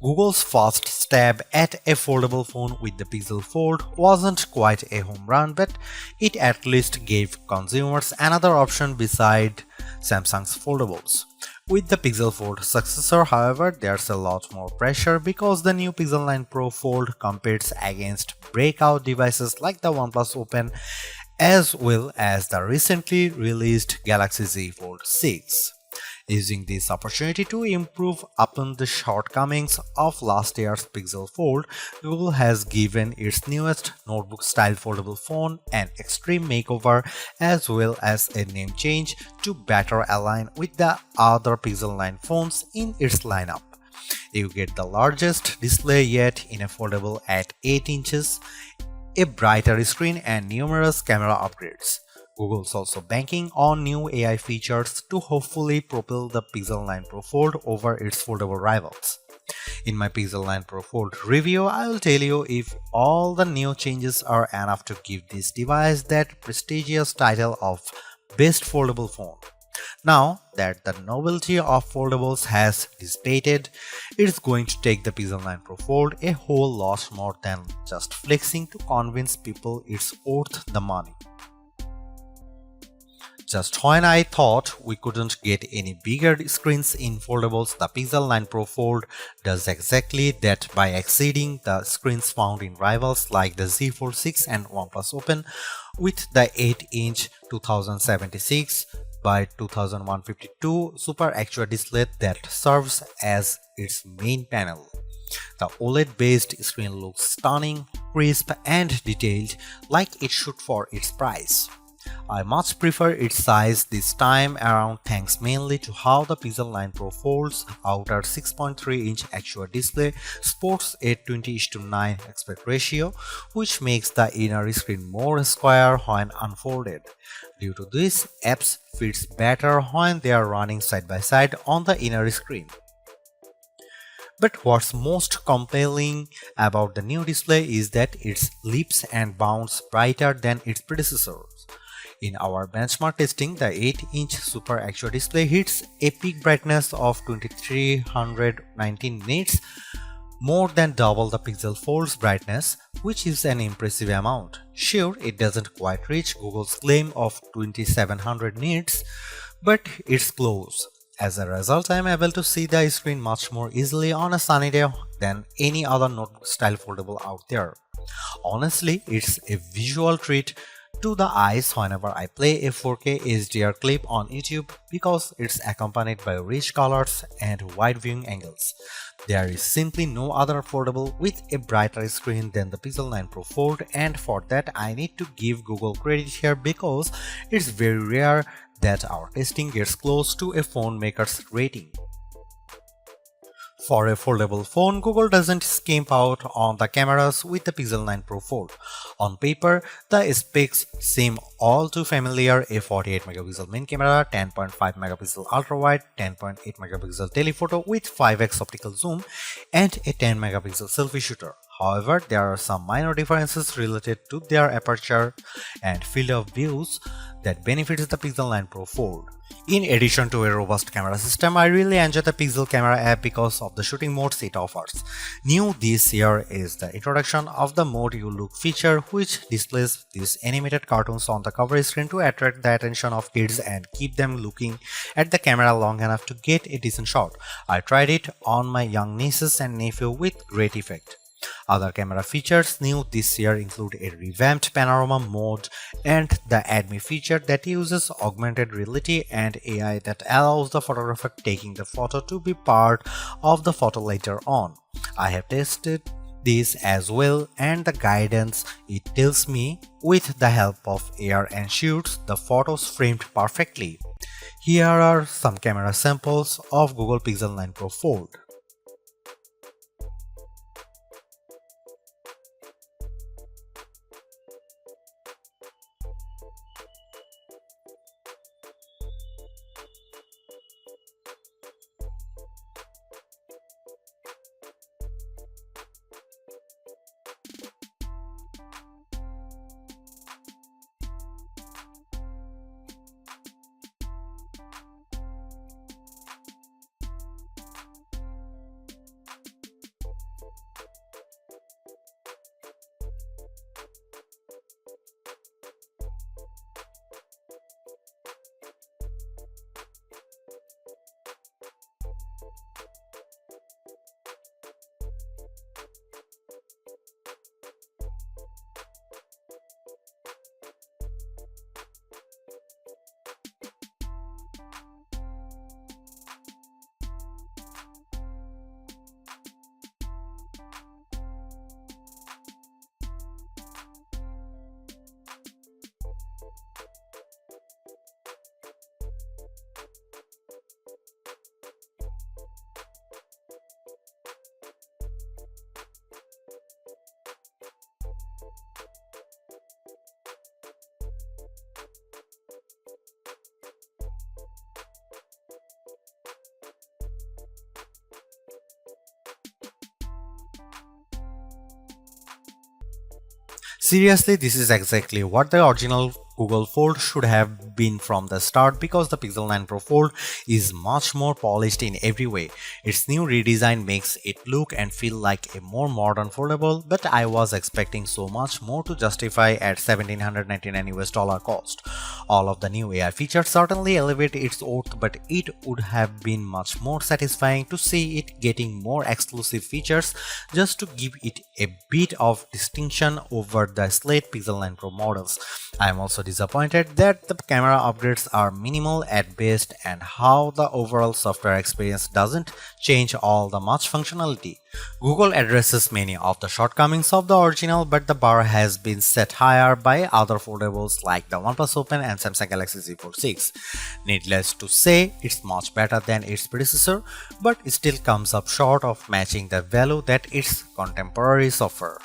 Google's first stab at a foldable phone with the Pixel Fold wasn't quite a home run, but it at least gave consumers another option beside Samsung's foldables. With the Pixel Fold successor, however, there's a lot more pressure because the new Pixel 9 Pro Fold competes against breakout devices like the OnePlus Open as well as the recently released Galaxy Z Fold 6. Using this opportunity to improve upon the shortcomings of last year's Pixel Fold, Google has given its newest notebook-style foldable phone an extreme makeover as well as a name change to better align with the other Pixel 9 phones in its lineup. You get the largest display yet in a foldable at 8 inches, a brighter screen and numerous camera upgrades. Google's also banking on new AI features to hopefully propel the Pixel 9 Pro Fold over its foldable rivals. In my Pixel 9 Pro Fold review, I will tell you if all the new changes are enough to give this device that prestigious title of Best Foldable Phone. Now that the novelty of foldables has dissipated, it's going to take the Pixel 9 Pro Fold a whole lot more than just flexing to convince people it's worth the money. Just when I thought we couldn't get any bigger screens in foldables, the Pixel 9 Pro Fold does exactly that by exceeding the screens found in rivals like the Z Fold 6 and OnePlus Open with the 8-inch 2076 by 2152 Super Actual display that serves as its main panel. The OLED-based screen looks stunning, crisp and detailed like it should for its price. I much prefer its size this time around thanks mainly to how the Pixel 9 Pro Fold's outer 6.3-inch actual display sports a 20:9 aspect ratio, which makes the inner screen more square when unfolded. Due to this, apps fits better when they are running side by side on the inner screen. But what's most compelling about the new display is that it leaps and bounds brighter than its predecessors. In our benchmark testing, the 8-inch Super Actual display hits a peak brightness of 2319 nits, more than double the Pixel Fold's brightness, which is an impressive amount. Sure, it doesn't quite reach Google's claim of 2700 nits, but it's close. As a result, I am able to see the screen much more easily on a sunny day than any other notebook-style foldable out there. Honestly, it's a visual treat to the eyes whenever I play a 4K HDR clip on YouTube because it's accompanied by rich colors and wide viewing angles. There is simply no other foldable with a brighter screen than the Pixel 9 Pro Fold, and for that I need to give Google credit here because it's very rare that our testing gets close to a phone maker's rating. For a foldable phone, Google doesn't skimp out on the cameras with the Pixel 9 Pro Fold. On paper, the specs seem all too familiar: a 48MP main camera, 10.5MP ultra-wide, 10.8MP telephoto with 5x optical zoom, and a 10MP selfie shooter. However, there are some minor differences related to their aperture and field of views that benefits the Pixel 9 Pro Fold. In addition to a robust camera system, I really enjoy the Pixel Camera app because of the shooting modes it offers. New this year is the introduction of the Mode You Look feature, which displays these animated cartoons on the cover screen to attract the attention of kids and keep them looking at the camera long enough to get a decent shot. I tried it on my young nieces and nephew with great effect. Other camera features new this year include a revamped panorama mode and the Add Me feature that uses augmented reality and AI that allows the photographer taking the photo to be part of the photo later on. I have tested this as well, and the guidance it tells me with the help of AR ensures the photos framed perfectly. Here are some camera samples of Google Pixel 9 Pro Fold. Seriously, this is exactly what the original Google Fold should have been from the start, because the Pixel 9 Pro Fold is much more polished in every way. Its new redesign makes it look and feel like a more modern foldable, but I was expecting so much more to justify at $1,799 cost. All of the new AI features certainly elevate its worth, but it would have been much more satisfying to see it getting more exclusive features just to give it a bit of distinction over the slate Pixel 9 Pro models. I am also disappointed that the camera upgrades are minimal at best and how the overall software experience doesn't change all the much functionality. Google addresses many of the shortcomings of the original, but the bar has been set higher by other foldables like the OnePlus Open and Samsung Galaxy Z Fold 6. Needless to say, it's much better than its predecessor, but it still comes up short of matching the value that its contemporaries offer.